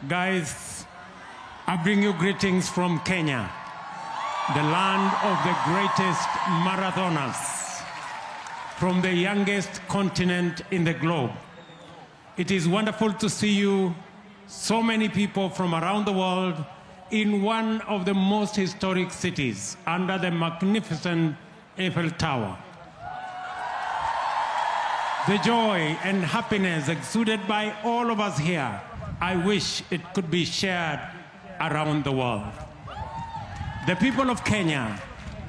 Guys, I bring you greetings from Kenya, the land of the greatest marathoners, from the youngest continent in the globe. It is wonderful to see you, so many people from around the world, in one of the most historic cities, under the magnificent Eiffel Tower. The joy and happiness exuded by all of us here, I wish it could be shared around the world. The people of Kenya,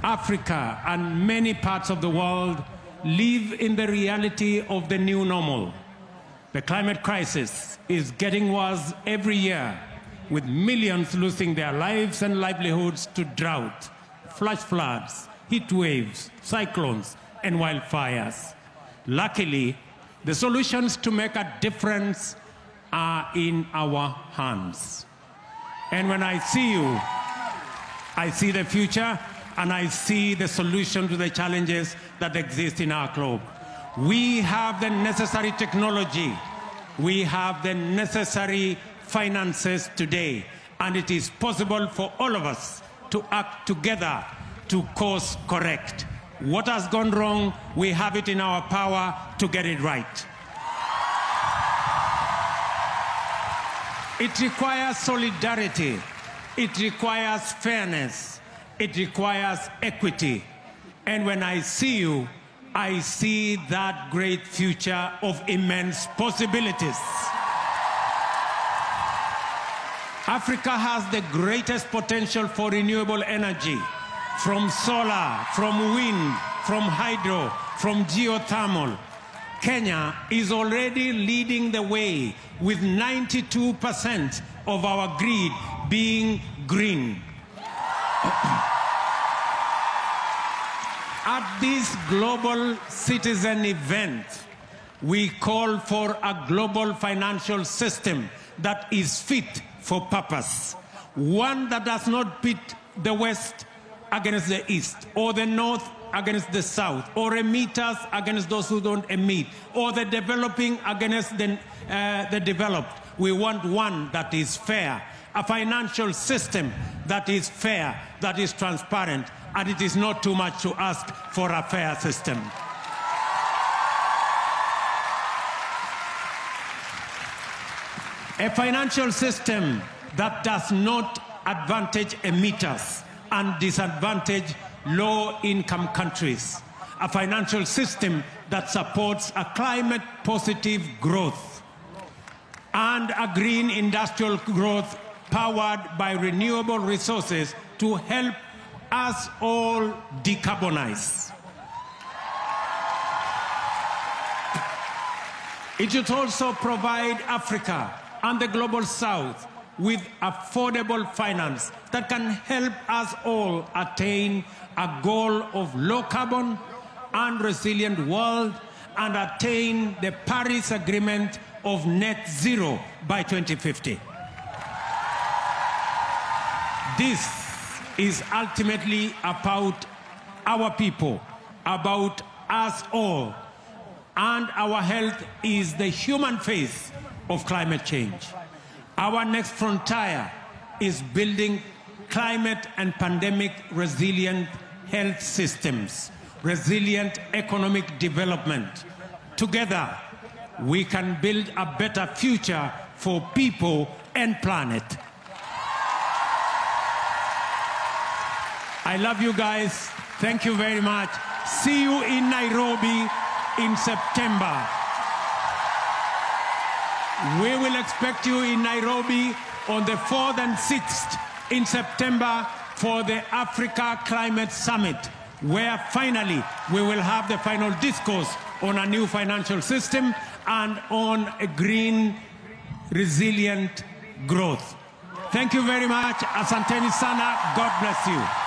Africa, and many parts of the world live in the reality of the new normal. The climate crisis is getting worse every year, with millions losing their lives and livelihoods to drought, flash floods, heat waves, cyclones, and wildfires. Luckily, the solutions to make a difference are in our hands. And when I see you, I see the future and I see the solution to the challenges that exist in our globe. We have the necessary technology, we have the necessary finances today, and it is possible for all of us to act together to course correct. What has gone wrong, we have it in our power to get it right. It requires solidarity, it requires fairness, it requires equity. And when I see you, I see that great future of immense possibilities. Africa has the greatest potential for renewable energy, from solar, from wind, from hydro, from geothermal. Kenya is already leading the way with 92% of our grid being green. At this global citizen event, we call for a global financial system that is fit for purpose. One that does not pit the West against the East, or the North against the South, or emitters against those who don't emit, or the developing against the developed. We want one that is fair, a financial system that is fair, that is transparent, and it is not too much to ask for a fair system. A financial system that does not advantage emitters and disadvantage low-income countries. A financial system that supports a climate-positive growth and a green industrial growth powered by renewable resources to help us all decarbonize. It should also provide Africa and the global South with affordable finance that can help us all attain a goal of low carbon and resilient world and attain the Paris Agreement of net zero by 2050. This is ultimately about our people, about us all, and our health is the human face of climate change. Our next frontier is building climate and pandemic resilient health systems, resilient economic development. Together, we can build a better future for people and planet. I love you guys. Thank you very much. See you in Nairobi in September. We will expect you in Nairobi on the 4th and 6th in September for the Africa Climate Summit, where finally we will have the final discourse on a new financial system and on a green, resilient growth. Thank you very much. Asanteni sana. God bless you.